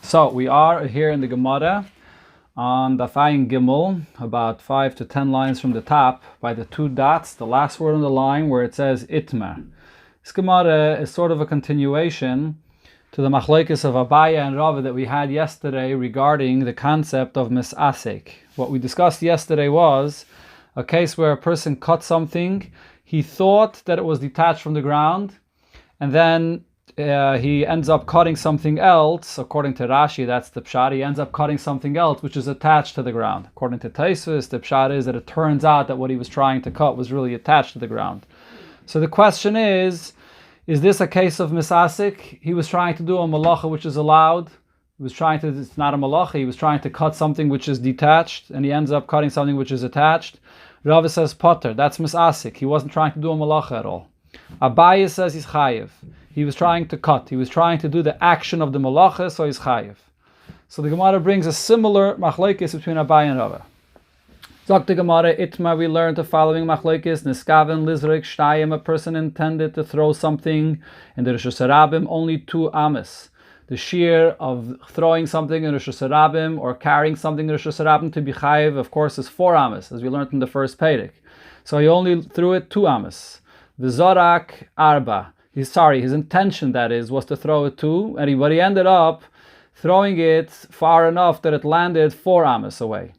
So we are here in the Gemara on the Ayin Gimel, about 5 to 10 lines from the top, by the two dots, the last word on the line where it says Itmer. This Gemara is sort of a continuation to the machlokes of Abaya and Rava that we had yesterday regarding the concept of misasek. What we discussed yesterday was a case where a person cut something, he thought that it was detached from the ground, and then he ends up cutting something else. According to Rashi, that's the pshat. He ends up cutting something else which is attached to the ground. According to Tosfos, the pshat is that it turns out that what he was trying to cut was really attached to the ground. So the question is this a case of misasik? He was trying to do a malacha which is allowed. It's not a malacha, he was trying to cut something which is detached, and he ends up cutting something which is attached. Rava says potter, that's misasik. He wasn't trying to do a malacha at all. Abaye says he's chayiv. He was trying to cut. He was trying to do the action of the malacha, so he's chayiv. So the Gemara brings a similar machlokes between Abaye and Rava. Zok the Gemara, Itma, we learned the following machlokes. Niskaven lizrik shtayim, a person intended to throw something in the Rosh Hashanah, only 2 ames. The shear of throwing something in Rosh Hashanah or carrying something in Rosh Hashanah to be chayiv, of course, is 4 ames, as we learned in the first Perek. So he only threw it 2 ames. V'zorak arba. His intention, that is, was to throw it 2, but he ended up throwing it far enough that it landed 4 ames away.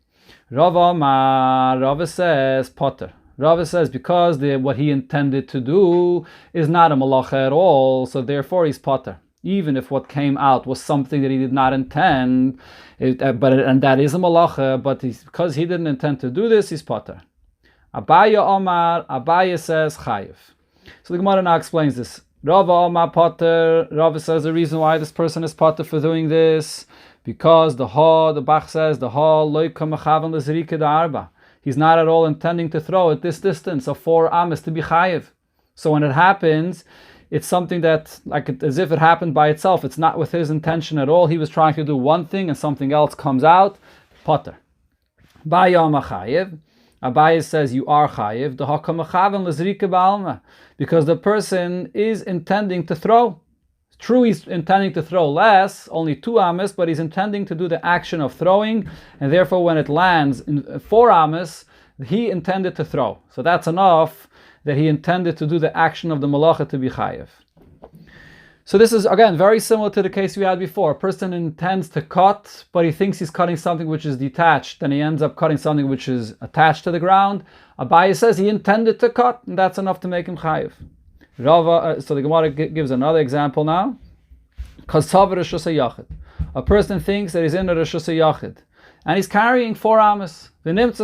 Rava says potter. Rava says because what he intended to do is not a malacha at all, so therefore he's potter. Even if what came out was something that he did not intend, and that is a malacha, but because he didn't intend to do this, he's potter. Abaya says chayiv. So the Gemara now explains this. Rava Omar potter. Rava says the reason why this person is potter for doing this, because the Bach says he's not at all intending to throw at this distance of 4 ames to be chayiv. So when it happens, it's something that, as if it happened by itself. It's not with his intention at all. He was trying to do one thing and something else comes out. Potter. Abaye says you are chayiv, because the person is intending to throw. True, he's intending to throw less, only 2 ames, but he's intending to do the action of throwing, and therefore when it lands in 4 ames, he intended to throw. So that's enough that he intended to do the action of the malacha to be chayiv. So this is, again, very similar to the case we had before. A person intends to cut, but he thinks he's cutting something which is detached, and he ends up cutting something which is attached to the ground. Abaye says he intended to cut, and that's enough to make him chayiv. So the Gemara gives another example now. A person thinks that he's in a Rosh Hashanah, and he's carrying 4 ames, and it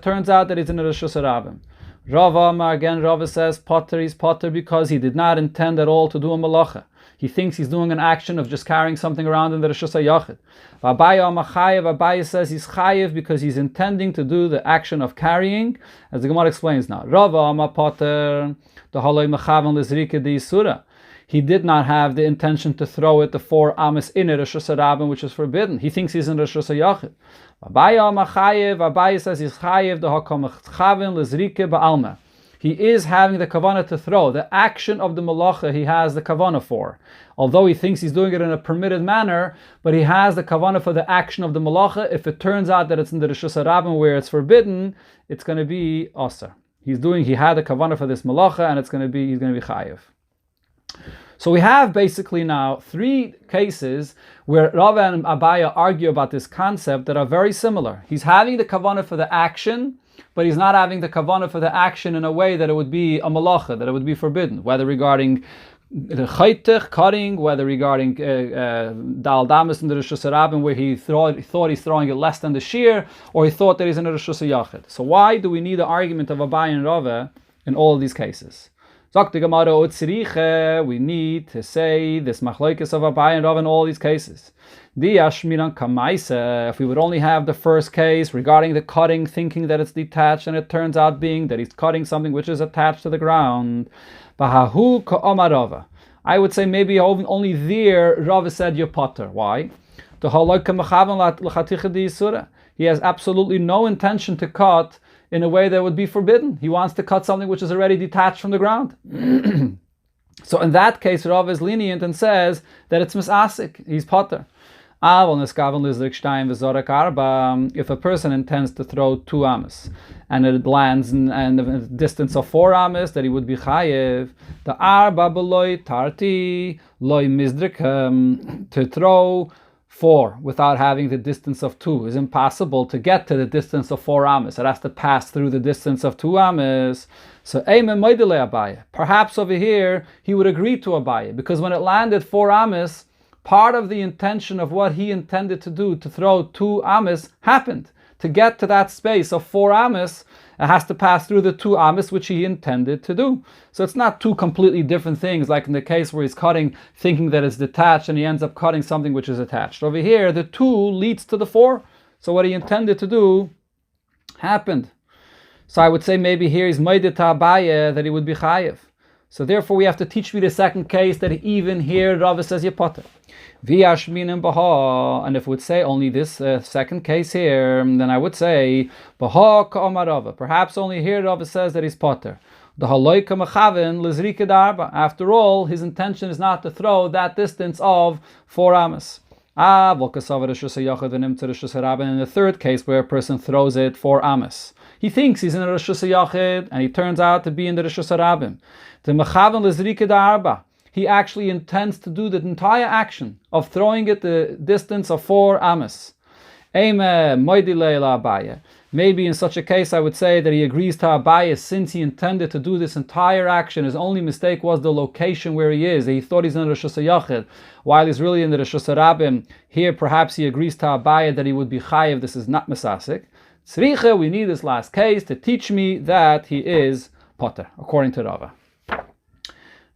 turns out that he's in a Rosh Hashanah. Rava says potter, he's potter because he did not intend at all to do a malacha. He thinks he's doing an action of just carrying something around in the Rosh Hashanah. Abaye says he's chayiv because he's intending to do the action of carrying, as the Gemara explains now. Rava potter, the haloi mechavan lizrika di surah. He did not have the intention to throw it the 4 ames in a Rosh Hashanah, which is forbidden. He thinks he's in Rosh Hashanah. Abaye says he's chayiv the hakam mechavan lizrika ba'alma. He is having the kavanah to throw. The action of the malacha he has the kavanah for. Although he thinks he's doing it in a permitted manner, but he has the kavanah for the action of the malacha. If it turns out that it's in the Rosh Hashanah where it's forbidden, it's going to be aser. He had the kavanah for this malacha, and he's going to be chayiv. So we have basically now 3 cases where Rava and Abaya argue about this concept that are very similar. He's having the kavanah for the action, but he's not having the kavanah for the action in a way that it would be a malacha, that it would be forbidden, whether regarding the chaytich, cutting, whether regarding dal damas in the Rosh Hashanah, where he thought he's throwing it less than the shear, or he thought that he's in a Rosh Hashanah. So why do we need the argument of Abaya and Rava in all of these cases? We need to say this machlokes of Abaye and Rava in all these cases. If we would only have the first case regarding the cutting, thinking that it's detached, and it turns out being that he's cutting something which is attached to the ground. I would say maybe only there Rava said you're potter. Why? He has absolutely no intention to cut in a way that would be forbidden. He wants to cut something which is already detached from the ground. So in that case, Rav is lenient and says that it's misasik, he's potter. If a person intends to throw 2 amas and it lands in a distance of 4 amas, that he would be chayev. The arba beloy tarti loy mizdrik, to throw 4 without having the distance of 2 is impossible to get to the distance of 4 amas. It has to pass through the distance of 2 amas. So perhaps over here he would agree to Abaye, because when it landed 4 amas, part of the intention of what he intended to do, to throw 2 amas, happened. To get to that space of 4 amas, it has to pass through the 2 amas which he intended to do. So it's not 2 completely different things, like in the case where he's cutting thinking that it's detached and he ends up cutting something which is attached. Over here, the 2 leads to the 4. So what he intended to do happened. So I would say maybe here he's moeded to Abaye that he would be chayev. So therefore we have to teach me the second case that even here Rava says Yepotter. And if we would say only this second case here, then I would say Baha Ka'omar Rava. Perhaps only here Rava says that he's potter. After all, his intention is not to throw that distance of 4 amas. In the third case, where a person throws it 4 amas, he thinks he's in the Rishus HaYachid, and he turns out to be in the Rishus HaRabim. He actually intends to do the entire action of throwing it the distance of 4 amas. Maybe in such a case I would say that he agrees to Abaye since he intended to do this entire action. His only mistake was the location where he is. He thought he's in the Rishus HaYachid while he's really in the Rishus HaRabim. Here perhaps he agrees to Abaye that he would be chayev. This is not mesasik. Tzricha, we need this last case to teach me that he is potter, according to Rava.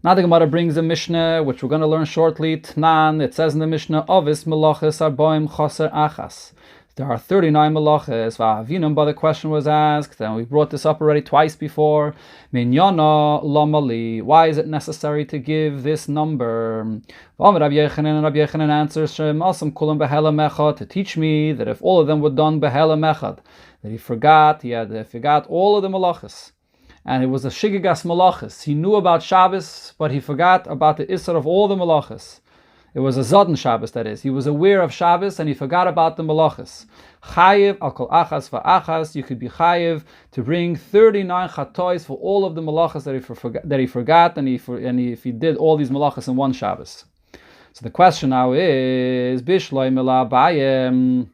Now the Gemara brings a Mishnah, which we're going to learn shortly. Tnan, it says in the Mishnah, Ovis melachas arboim choser achas. There are 39 melachas. Va'avinam, but the question was asked, and we brought this up already twice before. Minyana lamali. Why is it necessary to give this number? Rabbi Yechanan answers, Asam kulam behela mechad, to teach me that if all of them were done behela mechad, that he forgot all of the melachas. And it was a shigigas malachas. He knew about Shabbos, but he forgot about the Isser of all the malachas. It was a Zodin Shabbos, that is. He was aware of Shabbos and he forgot about the malachas. Chayev al kol achas va'achas. You could be chayev to bring 39 chatois for all of the malachas that he forgot, and if he did all these malachas in one Shabbos. So the question now is, Bishloi mila bayim.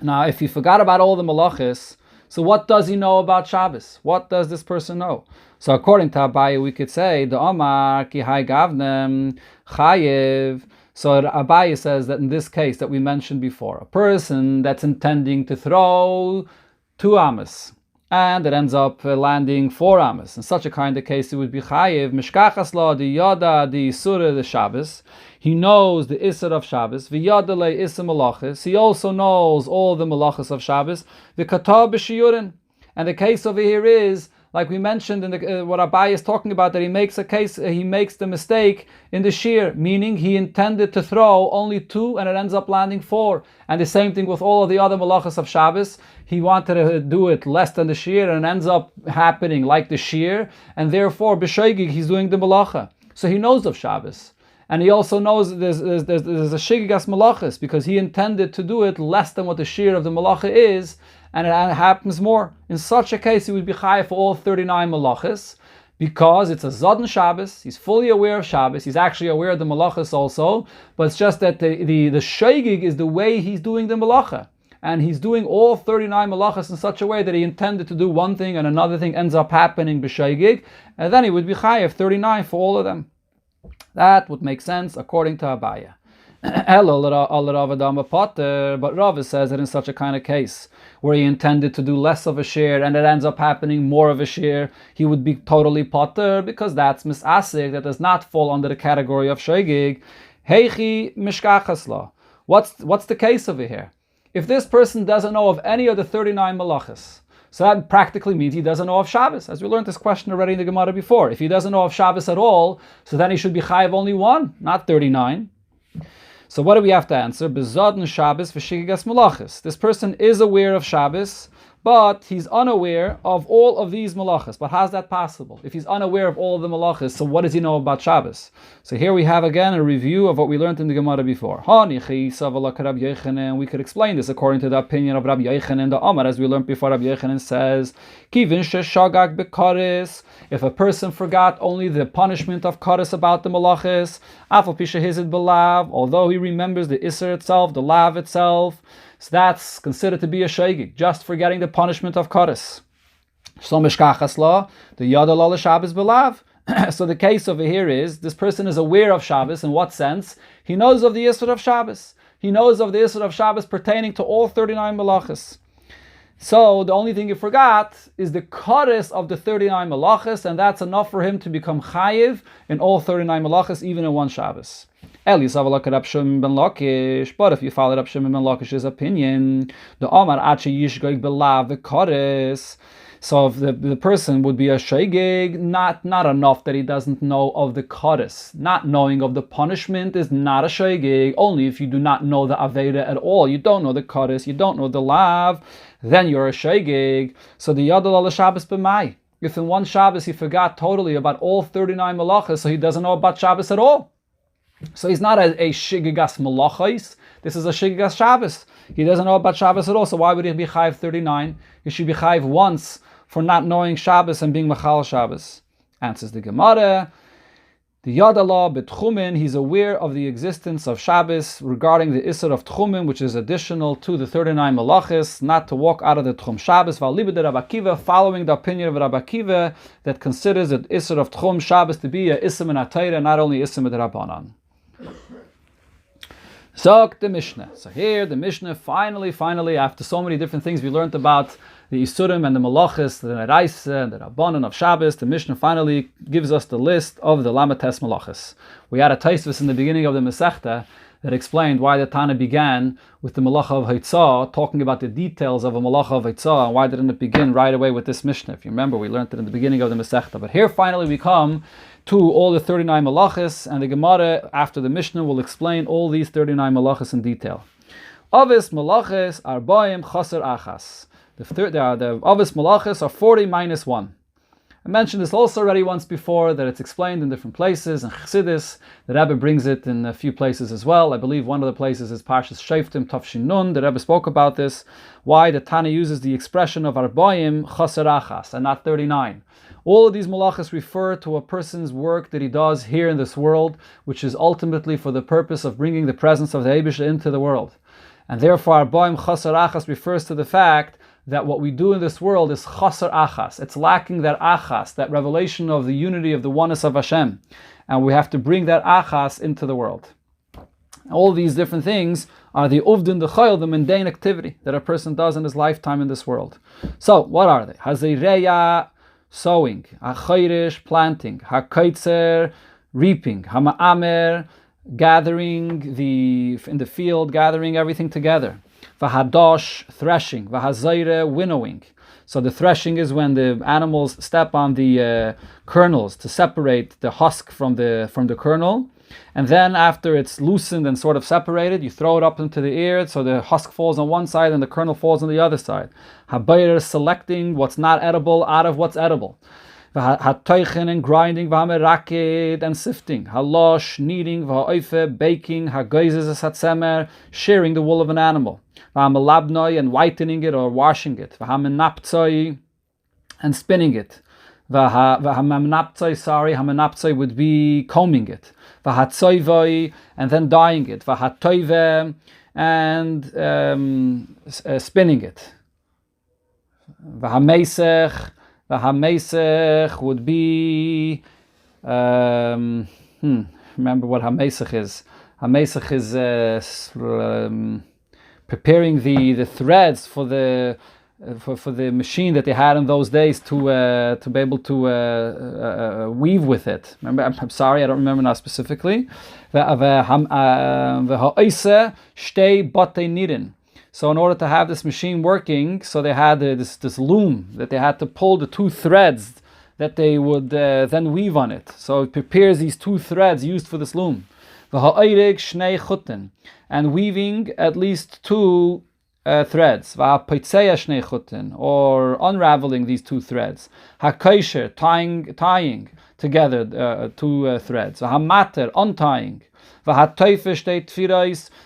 Now, if he forgot about all the malachas, so what does he know about Shabbos? What does this person know? So according to Abaye, we could say, the Omar ki hai gavnem chayev. So Abaye says that in this case that we mentioned before, a person that's intending to throw 2 amas, and it ends up landing 4 amas. In such a kind of case, it would be chayev mishkachas la di yada di surah the Shabbos. He knows the Isser of Shabbos. V'yadalei Isser malachas. He also knows all the malachas of Shabbos. V'katav b'shiyurin. And the case over here is, like we mentioned in what Abaye is talking about, that he makes the mistake in the shear, meaning he intended to throw only 2 and it ends up landing 4. And the same thing with all of the other malachas of Shabbos. He wanted to do it less than the shear and it ends up happening like the shear, and therefore b'shoigig he's doing the malacha. So he knows of Shabbos. And he also knows there's a shigigas malachas, because he intended to do it less than what the shear of the malacha is, and it happens more. In such a case, he would be chayav for all 39 malachas, because it's a Zodin Shabbos. He's fully aware of Shabbos. He's actually aware of the malachas also, but it's just that the shogig is the way he's doing the malacha. And he's doing all 39 malachas in such a way that he intended to do one thing and another thing ends up happening b'shogig, and then he would be chayav 39 for all of them. That would make sense according to Abaye. But Rava says that in such a kind of case, where he intended to do less of a share and it ends up happening more of a share, he would be totally potter, because that's misasik, that does not fall under the category of shogig. Heichi mishkachasla. What's the case over here? If this person doesn't know of any of the 39 malachas, so that practically means he doesn't know of Shabbos, as we learned this question already in the Gemara before. If he doesn't know of Shabbos at all, so then he should be chayav only 1, not 39. So what do we have to answer? Bezodin Shabbos v'shigigas malachas. This person is aware of Shabbos, but he's unaware of all of these malachas. But how's that possible? If he's unaware of all of the malachas, so what does he know about Shabbos? So here we have again a review of what we learned in the Gemara before. We could explain this according to the opinion of Rabbi Yochanan the Amar, as we learned before. Rabbi Yochanan says, if a person forgot only the punishment of kares about the malachas, although he remembers the iser itself, the lav itself, so that's considered to be a shaygig, just forgetting the punishment of kares. So the case over here is, this person is aware of Shabbos. In what sense? He knows of the iser of Shabbos. He knows of the iser of Shabbos pertaining to all 39 malachas. So the only thing he forgot is the kares of the 39 malachas, and that's enough for him to become chayiv in all 39 malachas, even in one Shabbos. But if you follow Rab Shimon ben Lakish's opinion, the Omar Achi Yishgog Belav the kares. So if the person would be a shaygig, not enough that he doesn't know of the kares. Not knowing of the punishment is not a shaygig. Only if you do not know the aveda at all, you don't know the kares, you don't know the lav, then you're a shaygig. So the yadol al Shabbos b'mai. If in one Shabbos he forgot totally about all 39 malachas, so he doesn't know about Shabbos at all. So he's not a shigigas malachos. This is a shigigas Shabbos. He doesn't know about Shabbos at all. So why would he be chayiv 39? He should be chayiv once for not knowing Shabbos and being machal Shabbos. Answers the Gemara. The Yadala b'tchumin, he's aware of the existence of Shabbos regarding the Isser of Tchumin, which is additional to the 39 malachis, not to walk out of the Tchum Shabbos. V'alibed Rabbi Akiva, following the opinion of Rabbi Akiva, that considers the Isser of Tchum Shabbos to be a Isser min HaTorah, not only Isser min Rabbanan. So the Mishnah. So here the Mishnah finally, after so many different things we learned about the Isurim and the Malachis, the Neraisa and the Rabbanan of Shabbos, the Mishnah finally gives us the list of the Lamates Malachis. We had a Taisvus in the beginning of the Masechta that explained why the Tana began with the Malacha of Haitzah, talking about the details of a Malacha of Haitzah, and why didn't it begin right away with this Mishnah? If you remember, we learned it in the beginning of the Masechta. But here finally we come to all the 39 Malachis, and the Gemara, after the Mishnah, will explain all these 39 Malachis in detail. Avis Malachis Arbaim Chaser Achas. The Avis Malachis are 40 minus 1. I mentioned this also already once before, that it's explained in different places, and Chassidus, the Rebbe brings it in a few places as well. I believe one of the places is Parshas Shoftim Tafshin Nun. The Rebbe spoke about this, why the Tana uses the expression of Arbaim Chaser Achas and not 39. All of these malachas refer to a person's work that he does here in this world, which is ultimately for the purpose of bringing the presence of the Eibusha into the world. And therefore, Arbaim Chaser Achas refers to the fact that what we do in this world is Chaser Achas. It's lacking that Achas, that revelation of the unity of the oneness of Hashem. And we have to bring that Achas into the world. All these different things are the uvdin, the chayil, the mundane activity that a person does in his lifetime in this world. So, what are they? Hazeireya, sowing, ha-chayrish, planting, ha-kaitzer, reaping, ha-ma'amer, gathering in the field, gathering everything together, va-hadosh, threshing, va-hazayre, winnowing. So the threshing is when the animals step on the kernels to separate the husk from the kernel, and then after it's loosened and sort of separated, you throw it up into the air, so the husk falls on one side and the kernel falls on the other side. Habayr, selecting what's not edible out of what's edible. Hatoichin, and grinding, v'hameraked, and sifting. Halosh, kneading, v'ha'oife, baking, hagoizes hatzemer, shearing the wool of an animal. V'hamelabnoi, and whitening it or washing it. V'hamenaptzoi, and spinning it. Hamenaptzoi would be combing it. V'hatzoivoi, and then dyeing it. V'hatoive, and spinning it. V'hameisech would be remember what Hameisech is. Hameisech is preparing the threads for the machine that they had in those days to be able to weave with it. Remember, I'm sorry, I don't remember now specifically. So in order to have this machine working, so they had this loom that they had to pull the two threads that they would then weave on it. So it prepares these two threads used for this loom. And weaving at least two threads, or unraveling these two threads, tying together two threads, untying,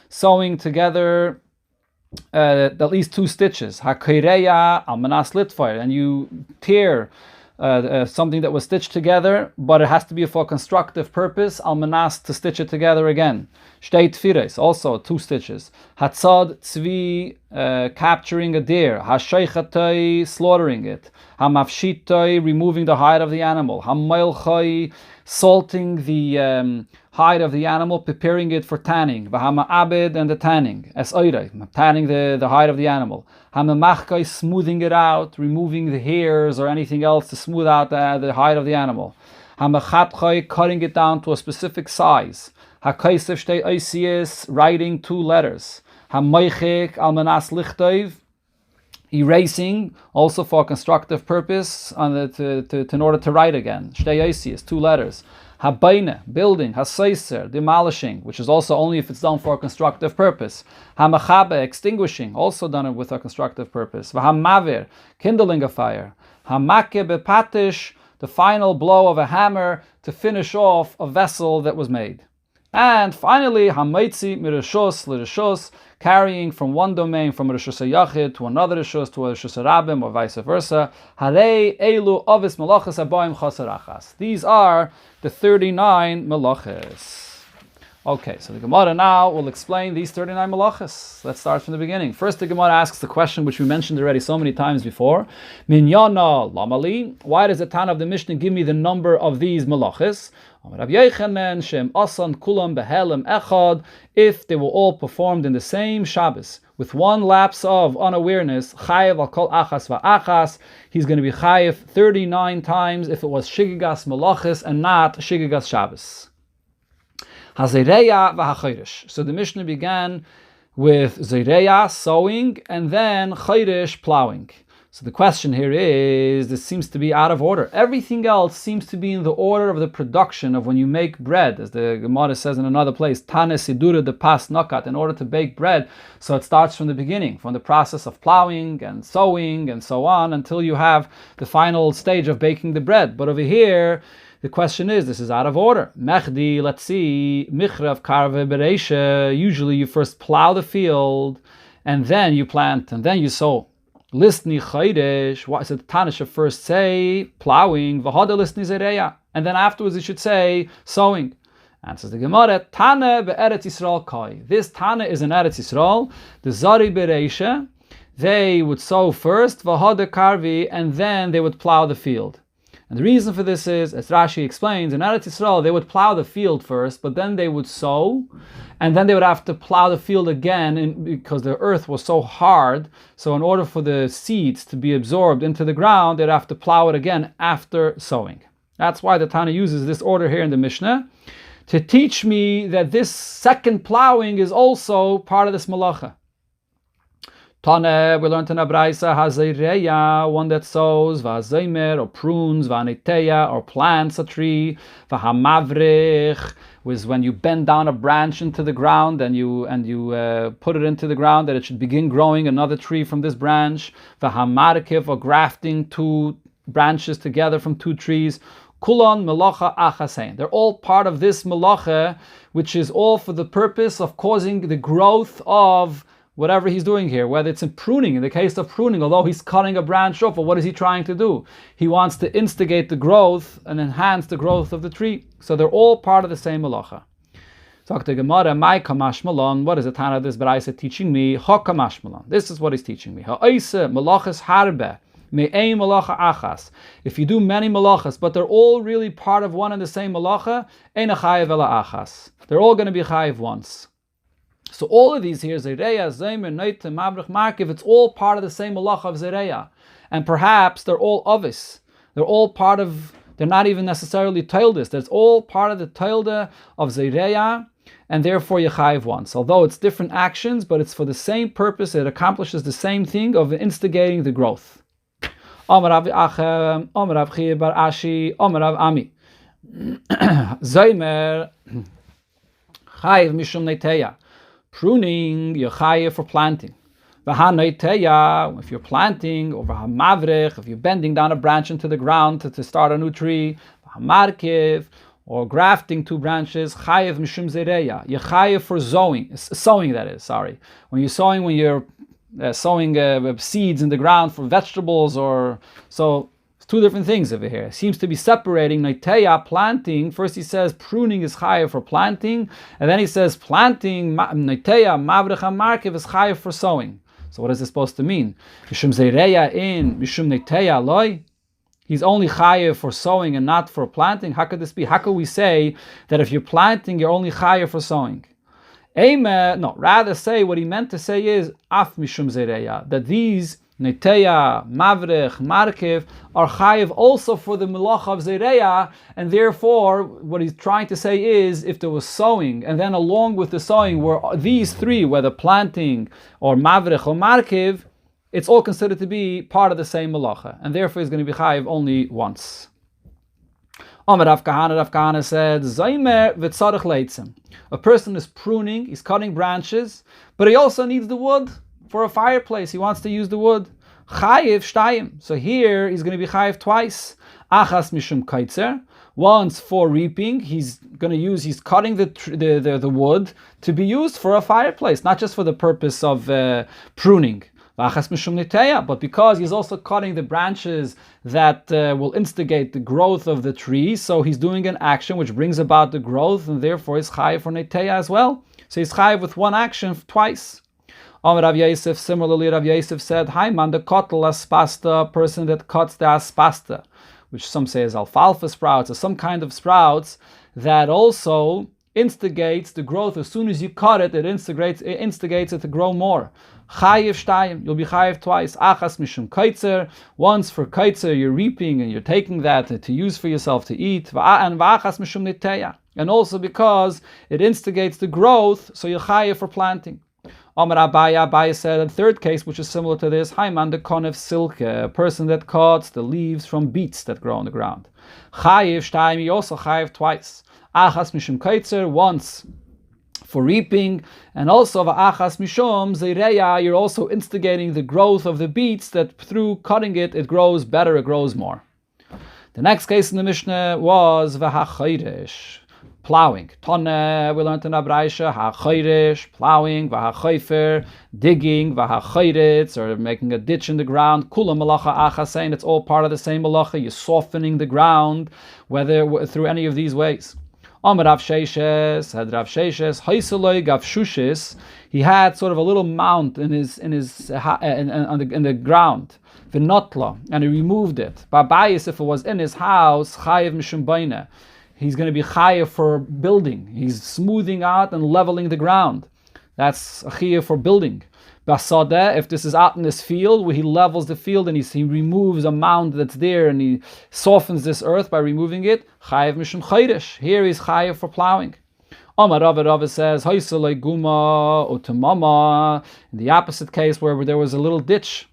sewing together at least two stitches, and you tear something that was stitched together, but it has to be for a constructive purpose, almanas, to stitch it together again. Shtei tfires, also two stitches. Hatzad tzvi, capturing a deer. Hashaychatai, slaughtering it. Hamafshitai, removing the hide of the animal. Hamailchai, salting the hide of the animal, preparing it for tanning. V'hama'abed, and the tanning. Es'oirei, tanning the hide of the animal. Hamamachkai, smoothing it out, removing the hairs or anything else to smooth out the hide of the animal. Hamachatchai, cutting it down to a specific size. Hakaisef shtei oisies, writing two letters. Hamoichik almanas lichtov, erasing, also for a constructive purpose, in order to write again. Shtei oisies, two letters. Habayne, building. Hasaiser, demolishing, which is also only if it's done for a constructive purpose. Hamachabe, extinguishing, also done with a constructive purpose. V'hamavir, kindling a fire. Hamake bepatish, the final blow of a hammer to finish off a vessel that was made. And finally, hamaitzi mirishos lirishos, carrying from one domain, from rishos hayachid to another rishos, to a rishos harabim, or vice versa. Harei elu avis malachas habayim chasarachas. These are the 39 malachas. Okay, so the Gemara now will explain these 39 malachas. Let's start from the beginning. First, the Gemara asks the question which we mentioned already so many times before. Minyana lamali. Why does the Tana of the Mishnah give me the number of these malachas? If they were all performed in the same Shabbos, with one lapse of unawareness, chayev al kol achas va'achas, he's going to be chayev 39 times if it was shigigas malachas and not shigigas Shabbos. Hazereya v'hachodesh. So the Mishnah began with zereya, sowing, and then chodesh, plowing. So the question here is, this seems to be out of order. Everything else seems to be in the order of the production of when you make bread, as the Gemara says in another place, Tane sidura de pas nakat, in order to bake bread. So it starts from the beginning, from the process of plowing and sowing and so on, until you have the final stage of baking the bread. But over here, the question is, this is out of order. Mechdi, let's see, michrav karve bereisha. Usually you first plow the field, and then you plant, and then you sow. Listni chaydesh. Why said Tana should first say plowing, v'hada listni zereya, and then afterwards you should say sowing. Answers the Gemara, Tana be'eretz Yisrael kai. This Tana is in Eretz Yisrael. The zari bereisha, they would sow first, v'hada karvi, and then they would plow the field. And the reason for this is, as Rashi explains, in Eretz Yisrael they would plow the field first, but then they would sow, and then they would have to plow the field again because the earth was so hard. So in order for the seeds to be absorbed into the ground, they'd have to plow it again after sowing. That's why the Tana uses this order here in the Mishnah, to teach me that this second plowing is also part of this malacha. Tane, we learned in Abraisa, Hazeireya, one that sows, Vazeimer, or prunes, Vaniteya, or plants a tree, Vahamavrich, was when you bend down a branch into the ground and you put it into the ground, that it should begin growing another tree from this branch, Vahamarkiv, or grafting two branches together from two trees. Kulon melacha achasein. They're all part of this melacha, which is all for the purpose of causing the growth of whatever he's doing here, whether it's in pruning. In the case of pruning, although he's cutting a branch off, or what is he trying to do? He wants to instigate the growth and enhance the growth of the tree. So they're all part of the same malacha. So the Gemara, my kamashmalon, what is the Tana of this Baraisa teaching me? Ha kamashmalon. This is what he's teaching me. Ha'ise malachas harbe. Me'ei malacha achas. If you do many malachas, but they're all really part of one and the same malacha, ein chayev ela achas. They're all going to be chayev once. So all of these here, Zereya, Zeimer, Neite, Mabrich, Markiv, it's all part of the same malacha of Zereya. And perhaps they're all ovis. They're all part of, they're not even necessarily Toildas. That's all part of the Toilda of Zereya, and therefore Yechayev once. Although it's different actions, but it's for the same purpose, it accomplishes the same thing of instigating the growth. Amar Rav Achem, Amar Rav Chiya bar Ashi, Amar Rav Ami. Zeimer, Chayev Mishum Neiteya. Pruning, Yechayev for planting. If you're planting, or if you're bending down a branch into the ground to start a new tree, or grafting two branches, chayev mishum zereya. You're chayev for sowing that is, sorry. When you're sowing seeds in the ground for vegetables, or so. Two different things over here. It seems to be separating Naiteya, planting. First he says pruning is chayav for planting, and then he says planting, Naiteya, Mavrech HaMarkev is chayav for sowing. So what is this supposed to mean? Mishum Zeireya in, Mishum Naiteya loy? He's only chayav for sowing and not for planting? How could this be? How could we say that if you're planting, you're only chayav for sowing? No, rather say what he meant to say is Af Mishum Zeireya, that these Neteya, Mavrech, Markev are chayiv also for the melacha of Zereya, and therefore what he's trying to say is if there was sowing, and then along with the sowing were these three, whether planting or Mavrech or Markev, it's all considered to be part of the same melacha, and therefore he's going to be chayiv only once. Rav Kahana said, Zaymer v'tzarech leitzim. A person is pruning, he's cutting branches, but he also needs the wood for a fireplace. He wants to use the wood. Chayiv shtayim. So here he's going to be chayiv twice. Achas mishum kaitzer. Once for reaping, he's cutting the wood to be used for a fireplace, not just for the purpose of pruning. Achas mishum neteya, but because he's also cutting the branches that will instigate the growth of the tree, so he's doing an action which brings about the growth, and therefore he's chayiv for neteya as well. So he's chayiv with one action twice. Rav Yosef, similarly, Rav Yosef said, Haiman the kotl aspasta, person that cuts the aspasta, which some say is alfalfa sprouts, or some kind of sprouts that also instigates the growth. As soon as you cut it, it instigates it to grow more. Chayiv shtayim, you'll be chayiv twice. Achas mishum kaitzer, once for kaitzer, you're reaping and you're taking that to use for yourself to eat. And v'achas mishum niteya, and also because it instigates the growth, so you're chayiv for planting. Amar Abaya said, a third case which is similar to this, Haiman the konev silke, a person that cuts the leaves from beets that grow on the ground. Chayiv shtayim, you also chayiv twice. Achas mishum kaitzer, once for reaping, and also va'achas mishum zeireya, you're also instigating the growth of the beets that through cutting it grows better, it grows more. The next case in the Mishnah was v'hachayresh, plowing. Tonne, we learned in Abraisha, ha'chayresh, plowing, v'hachayfer, digging, v'hachayretz, or making a ditch in the ground. Kula malacha achasein, it's all part of the same malacha. You're softening the ground, whether through any of these ways. Amar Rav Sheishes, had Rav Sheishes, Haisaloi gav shushis, he had sort of a little mount in the ground, v'notla, and he removed it. Babayis, if it was in his house, chayev mishum baina, he's going to be chayev for building. He's smoothing out and leveling the ground. That's a chayev for building. Basadeh, if this is out in this field, where he levels the field and he removes a mound that's there and he softens this earth by removing it, chayev mishum chayresh. Here he's chayev for plowing. Amar Rava says, Haisalei guma utamama. In the opposite case, where there was a little ditch,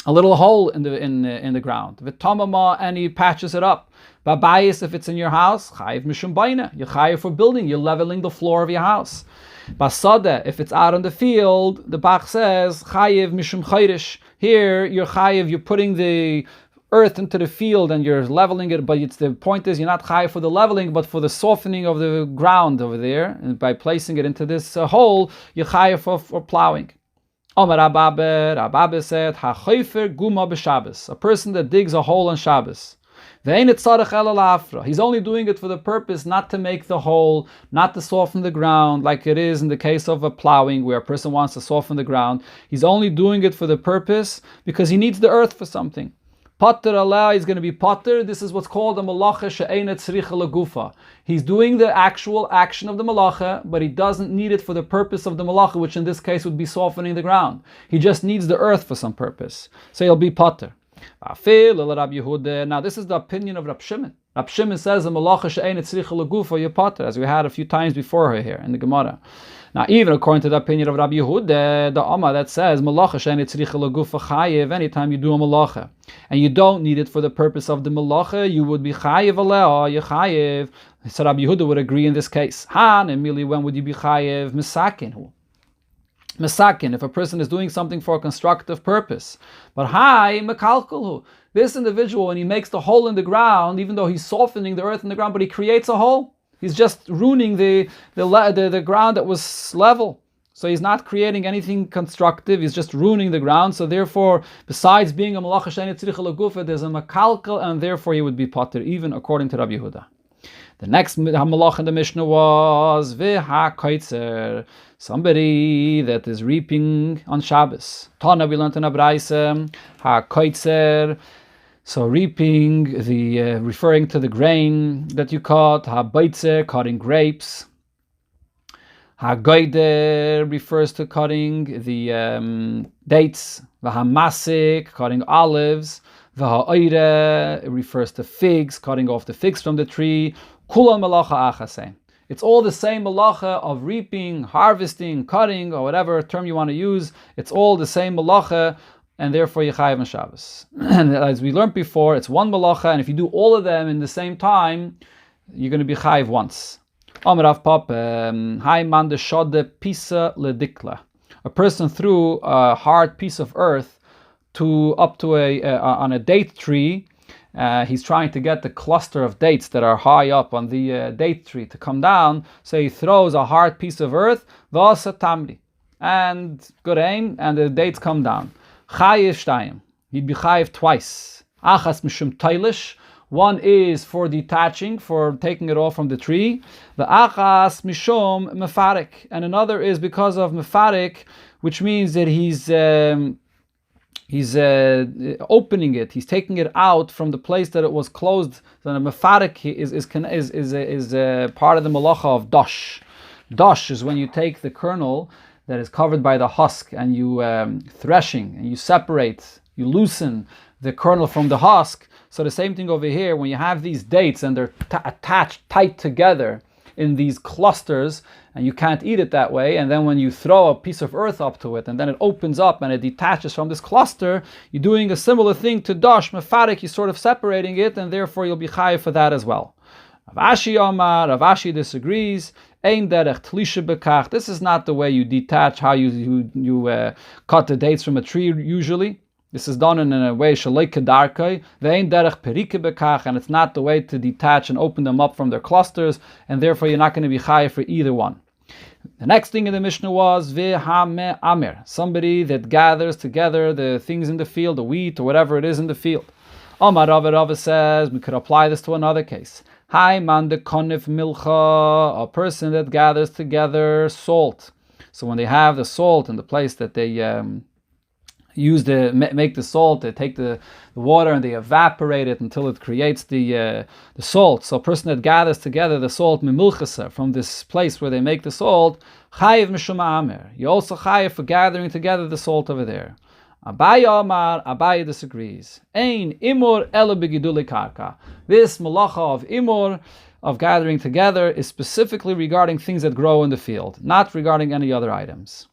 a little hole in the ground, v'tamama, and he patches it up. Babayis, if it's in your house, chayev mishum baina, you're chayev for building, you're leveling the floor of your house. Basada, if it's out on the field, the Bach says, chayev mishum chayrish. Here, you're chayev, you're putting the earth into the field and you're leveling it, but the point is you're not chayev for the leveling, but for the softening of the ground over there, and by placing it into this hole, you're chayev for plowing. Omar Ababe said, ha'chayfer guma b'Shabbos, a person that digs a hole on Shabbos. He's only doing it for the purpose not to make the hole, not to soften the ground, like it is in the case of a plowing where a person wants to soften the ground. He's only doing it for the purpose because he needs the earth for something. Pater Allah is going to be pater. This is what's called a malacha she'eina tzricha lagufa. He's doing the actual action of the malacha, but he doesn't need it for the purpose of the malacha, which in this case would be softening the ground. He just needs the earth for some purpose. So he'll be pater. Now this is the opinion of Rab Shimon. Rab Shimon says a malacha she'eina tzricha lagufa yapater, as we had a few times before here in the Gemara. Now even according to the opinion of Rabbi Yehuda, the Amma that says malacha she'eina tzricha lagufa chayev, anytime you do a malacha and you don't need it for the purpose of the malacha, you would be chayev aleh, you chayev. So Rabbi Yehuda would agree in this case. Han and merely when would you be chayev misakin? Mesakin, if a person is doing something for a constructive purpose. But hi, mekalkulhu. This individual, when he makes the hole in the ground, even though he's softening the earth in the ground, but he creates a hole, he's just ruining the ground that was level. So he's not creating anything constructive, he's just ruining the ground. So therefore, besides being a malacha she'eina tzricha legufa, there's a mekalkel, and therefore he would be pater, even according to Rabbi Yehuda. The next malach in the Mishnah was v'ha-koitzer, somebody that is reaping on Shabbos. Tana, we learned in a Braisa, ha-koitzer, so reaping, referring to the grain that you cut, ha-baitzer, cutting grapes. Ha-goider refers to cutting the dates, v'ha-masik, cutting olives. V'ha'oire, it refers to figs, cutting off the figs from the tree. Kulan malacha achaseh. It's all the same malacha of reaping, harvesting, cutting, or whatever term you want to use. It's all the same malacha, and therefore you chayav on Shabbos. And as we learned before, it's one malacha, and if you do all of them in the same time, you're going to be chayav once. Amar Pap, hay man de shode pisa ledikla. A person threw a hard piece of earth on a date tree. He's trying to get the cluster of dates that are high up on the date tree to come down. So he throws a hard piece of earth, and good aim, and the dates come down. He'd be chayiv twice. Achas mishum tailish. One is for detaching, for taking it off from the tree. The achas mishum mefarik, and another is because of mefarik, which means that he's opening it. He's taking it out from the place that it was closed. So the mefarik is part of the malacha of dosh. Dosh is when you take the kernel that is covered by the husk and you threshing and you separate, you loosen the kernel from the husk. So the same thing over here, when you have these dates and they're attached tight together in these clusters, and you can't eat it that way, and then when you throw a piece of earth up to it, and then it opens up and it detaches from this cluster, you're doing a similar thing to dosh, mefarik, you're sort of separating it, and therefore you'll be chayiv for that as well. Rav Ashi disagrees. Ein derech tlisha bekach. This is not the way you detach, how you cut the dates from a tree usually. This is done in a way shalei kedarkai, ve'ein derech perike bekach, and it's not the way to detach and open them up from their clusters, and therefore you're not going to be chayiv for either one. The next thing in the Mishnah was ve'hame amer, somebody that gathers together the things in the field, the wheat or whatever it is in the field. Amar Rava says we could apply this to another case. Hai man de konif milcha, a person that gathers together salt. So when they have the salt in the place that they make the salt, they take the water and they evaporate it until it creates the salt. So a person that gathers together the salt mimilchasa from this place where they make the salt, chayiv mishum amer. You also chayiv for gathering together the salt over there. Abaye disagrees. Ein imur ela begidule karka. This malacha of imur, of gathering together, is specifically regarding things that grow in the field, not regarding any other items.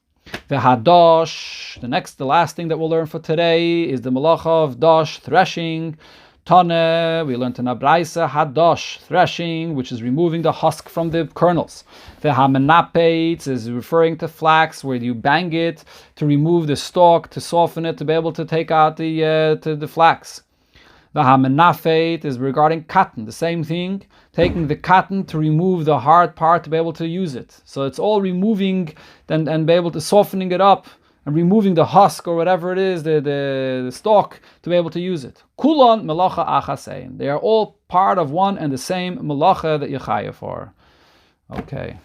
The hadosh, the last thing that we'll learn for today is the malacha of dosh, threshing. Tane, we learned in a Braisa, hadosh, threshing, which is removing the husk from the kernels. The hamenapet is referring to flax, where you bang it to remove the stalk, to soften it, to be able to take out the flax. The hamenafet is regarding cotton, the same thing, taking the cotton to remove the hard part to be able to use it. So it's all removing and be able to softening it up and removing the husk or whatever it is, the stalk, to be able to use it. Kulon melacha achasein. They are all part of one and the same melacha that you chayav for. Okay.